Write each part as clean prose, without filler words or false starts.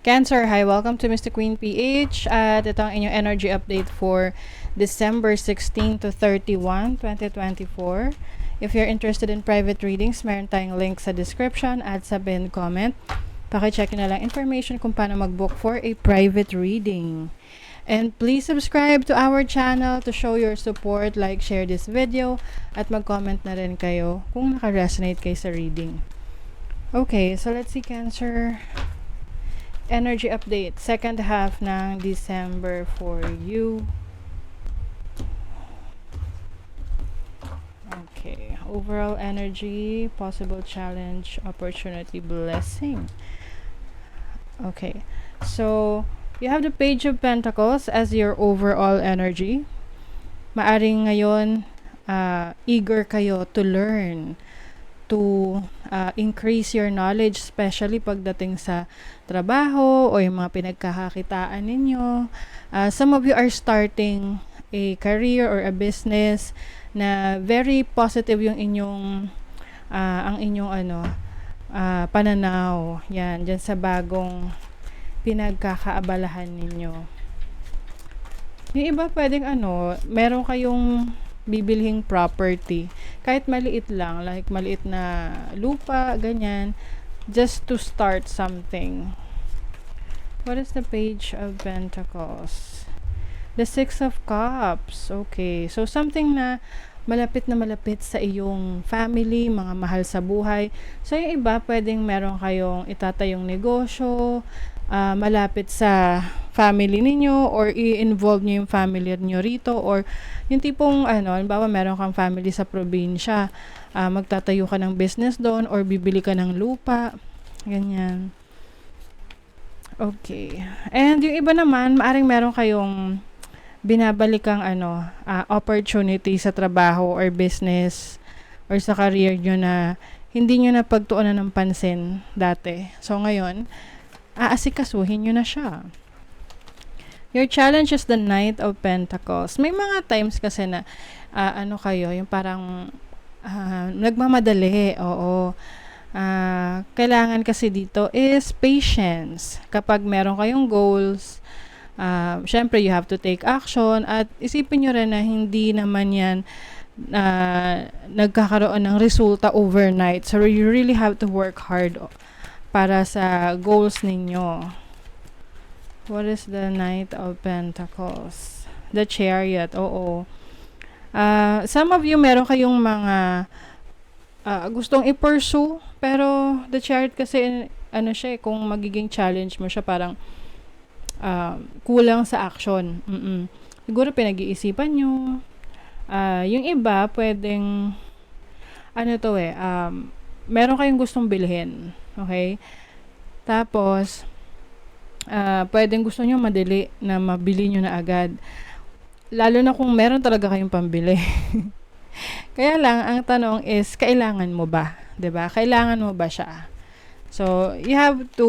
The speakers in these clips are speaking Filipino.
Cancer, hi, welcome to Mr. Queen PH at ito ang inyong energy update for December 16 to 31, 2024. If you're interested in private readings, meron tayong link sa description at sa pinned comment. Pakicheck na lang information kung paano mag-book for a private reading. And please subscribe to our channel to show your support, like, share this video, at mag-comment na rin kayo kung naka-resonate kayo sa reading. Okay, so let's see Cancer. Energy update, second half ng December for you. Okay, overall energy, possible challenge, opportunity, blessing. Okay, so you have the Page of Pentacles as your overall energy. Maaring ngayon, eager kayo to learn, to increase your knowledge, especially pagdating sa trabaho o yung mga pinagkakakitaan ninyo. Some of you are starting a career or a business na very positive yung inyong ang inyong pananaw. Yan, dyan sa bagong pinagkakaabalahan ninyo. Yung iba pwedeng meron kayong bibilhing property. Kahit maliit lang, like maliit na lupa, ganyan, just to start something. What is the Page of Pentacles? The Six of Cups. Okay. So, something na malapit sa iyong family, mga mahal sa buhay. So, yung iba, pwedeng meron kayong itatayong negosyo, malapit sa family ninyo, or i-involve nyo yung family nyo rito, or yung tipong halimbawa meron kang family sa probinsya, magtatayo ka ng business doon, or bibili ka ng lupa, ganyan. Okay, and yung iba naman, maaring meron kayong binabalikang opportunity sa trabaho or business or sa career nyo na hindi nyo na pagtuunan ng pansin dati. So ngayon, aasikasuhin nyo na siya. Your challenge is the Knight of Pentacles. May mga times kasi na kayo, yung parang nagmamadali. Oo. Kailangan kasi dito is patience. Kapag meron kayong goals, syempre you have to take action, at isipin nyo rin na hindi naman yan nagkakaroon ng resulta overnight. So you really have to work hard para sa goals ninyo. What is the Knight of Pentacles? The Chariot. Oo. Some of you, meron kayong mga gustong i-pursue, pero the Chariot kasi, siya, kung magiging challenge mo siya, parang kulang sa action. Siguro pinag-iisipan nyo. Yung iba, pwedeng, meron kayong gustong bilhin. Okay? Tapos, pwedeng gusto nyo madali na mabili nyo na agad. Lalo na kung meron talaga kayong pambili. Kaya lang, ang tanong is, kailangan mo ba? 'Di ba? Kailangan mo ba siya? So, you have to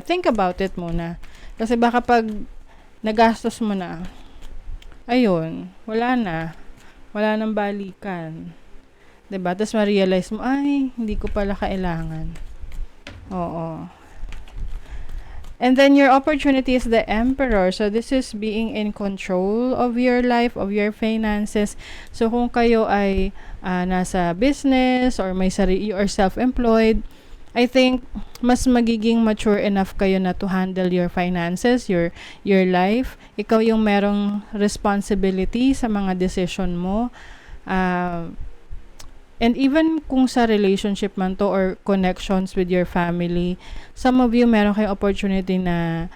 think about it muna. Kasi baka pag nagastos mo na, ayun, wala nang balikan. 'Di ba? Tapos ma-realize mo, ay, hindi ko pala kailangan. Oo. And then your opportunity is the Emperor. So this is being in control of your life, of your finances. So kung kayo ay nasa business or you are self-employed, I think mas magiging mature enough kayo na to handle your finances, your life. Ikaw yung merong responsibility sa mga decision mo. And even kung sa relationship man to or connections with your family, some of you meron kayong opportunity na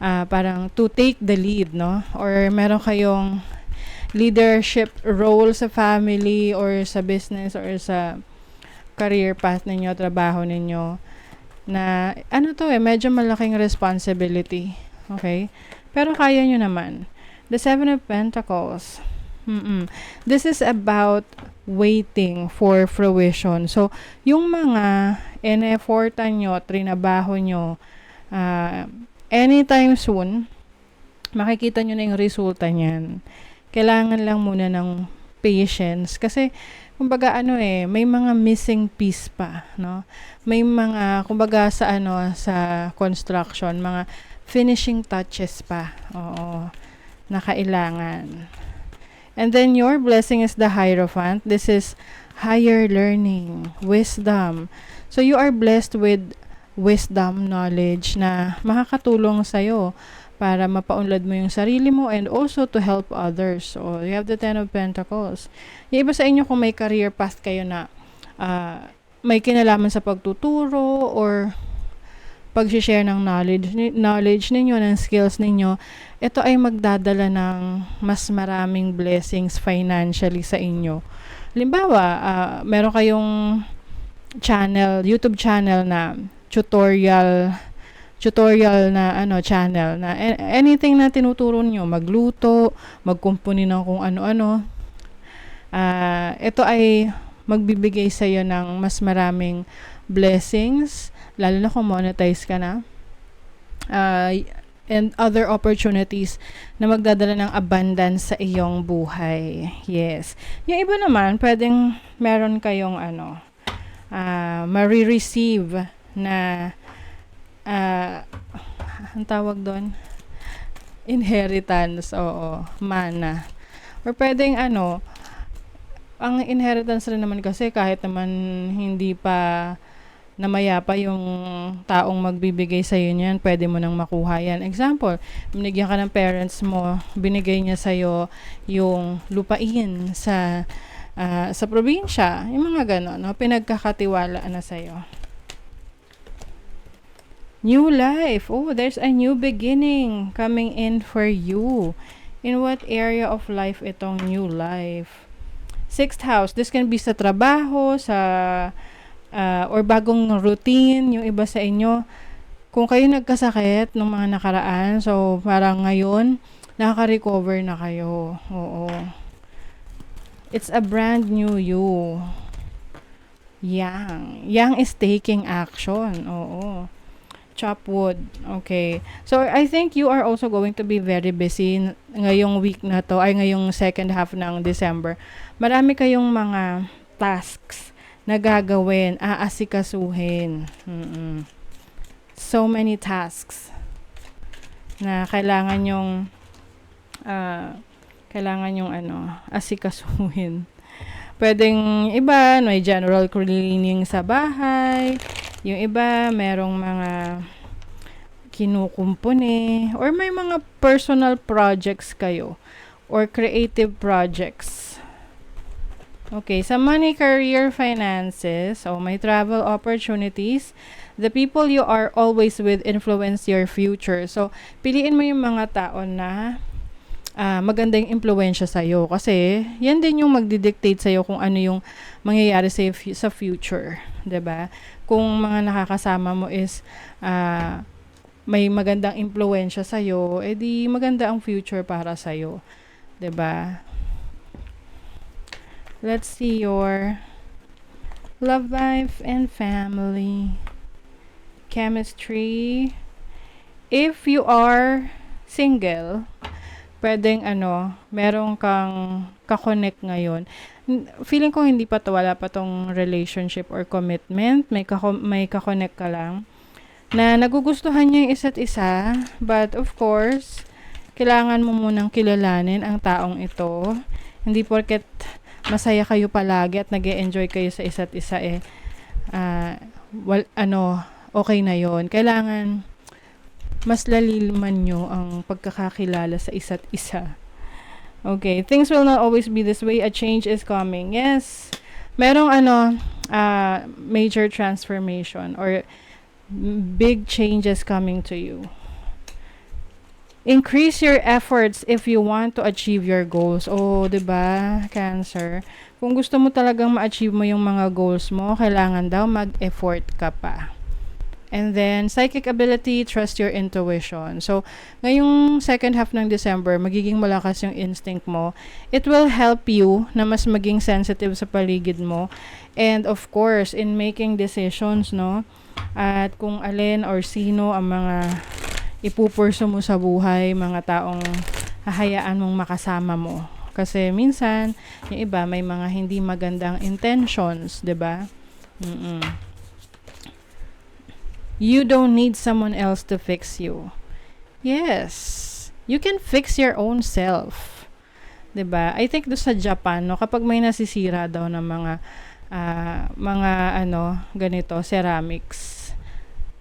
parang to take the lead, no? Or meron kayong leadership role sa family or sa business or sa career path ninyo, trabaho ninyo, na medyo malaking responsibility. Okay? Pero kaya nyo naman. The Seven of Pentacles. This is about waiting for fruition. So, yung mga in-effortan nyo, trinabaho nyo, anytime soon, makikita nyo na yung resulta niyan. Kailangan lang muna ng patience. Kasi, kumbaga ano may mga missing piece pa, no? May mga, kumbaga sa sa construction, mga finishing touches pa. Oo, na kailangan. And then your blessing is the Hierophant. This is higher learning, wisdom. So you are blessed with wisdom, knowledge na makakatulong sa'yo para mapaunlad mo yung sarili mo and also to help others. So you have the Ten of Pentacles. Yung iba sa inyo kung may career path kayo na may kinalaman sa pagtuturo or pag-share ng knowledge ninyo, ng skills ninyo, ito ay magdadala ng mas maraming blessings financially sa inyo. Halimbawa, meron kayong YouTube channel na tutorial na channel na anything na tinuturo nyo, magluto, magkumpuni ng kung ano-ano. Ito ay magbibigay sa iyo ng mas maraming blessings, lalo na kung monetize ka na, and other opportunities na magdadala ng abundance sa iyong buhay. Yes. Yung iba naman, pwedeng meron kayong ma-receive na ang tawag doon, inheritance, mana. Or pwedeng ang inheritance rin naman kasi kahit naman hindi pa namaya pa yung taong magbibigay sa iyo niyan, pwede mo nang makuha yan. Example, binigyan ka ng parents mo, binigay niya sa iyo yung lupain sa probinsya, yung mga gano'n, pinagkakatiwalaan na sa iyo. New life. Oh, there's a new beginning coming in for you. In what area of life itong new life? Sixth house. This can be sa trabaho, or bagong routine, yung iba sa inyo. Kung kayo nagkasakit nung mga nakaraan, so parang ngayon, nakaka-recover na kayo. Oo. It's a brand new you. Yang is taking action. Oo. Chop wood. Okay. So, I think you are also going to be very busy ngayong week na to, ay ngayong second half ng December. Marami kayong mga tasks na gagawin, aasikasuhin. So many tasks na kailangan yung asikasuhin. Pwedeng iba, may general cleaning sa bahay. Yung iba, merong mga kinukumpuni. Or may mga personal projects kayo. Or creative projects. Okay, sa money, career, finances, may travel opportunities. The people you are always with influence your future. So, piliin mo yung mga tao na magandang impluwensya sa'yo. Kasi, yan din yung magdidictate sa'yo kung ano yung mangyayari sa future. 'Di ba? Kung mga nakakasama mo is may magandang impluwensya sa'yo, edi maganda ang future para sa'yo. 'Di ba? Let's see your love life and family. Chemistry. If you are single, pwedeng meron kang kakonect ngayon. Feeling ko hindi pa wala pa tong relationship or commitment. May kakonect ka lang na nagugustuhan niyo yung isa't isa, but of course, kailangan mo munang kilalanin ang taong ito. Hindi porket masaya kayo palagi at nag-e-enjoy kayo sa isa't isa okay na yon. Kailangan mas laliman nyo ang pagkakakilala sa isa't isa. Okay, things will not always be this way. A change is coming. Yes. Merong major transformation or big changes coming to you. Increase your efforts if you want to achieve your goals. Oh, 'di ba, Cancer? Kung gusto mo talagang ma-achieve mo yung mga goals mo, kailangan daw mag-effort ka pa. And then, psychic ability, trust your intuition. So, ngayong second half ng December, magiging malakas yung instinct mo. It will help you na mas maging sensitive sa paligid mo. And of course, in making decisions, no? At kung alin or sino ang mga ipupurso mo sa buhay, mga taong hahayaan mong makasama mo Kasi minsan, yung iba may mga hindi magandang intentions, 'di ba? Mm-mm. You don't need someone else to fix you. Yes. You can fix your own self. 'Di ba? I think do sa Japan, no, kapag may nasisira daw ng mga ganito, ceramics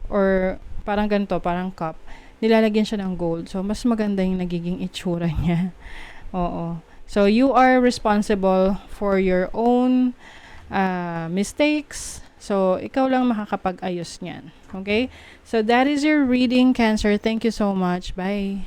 or parang ganito, parang cup, nilalagyan siya ng gold. So, mas maganda yung nagiging itsura niya. Oo. So, you are responsible for your own mistakes. So, ikaw lang makakapag-ayos niyan. Okay? So, that is your reading, Cancer. Thank you so much. Bye.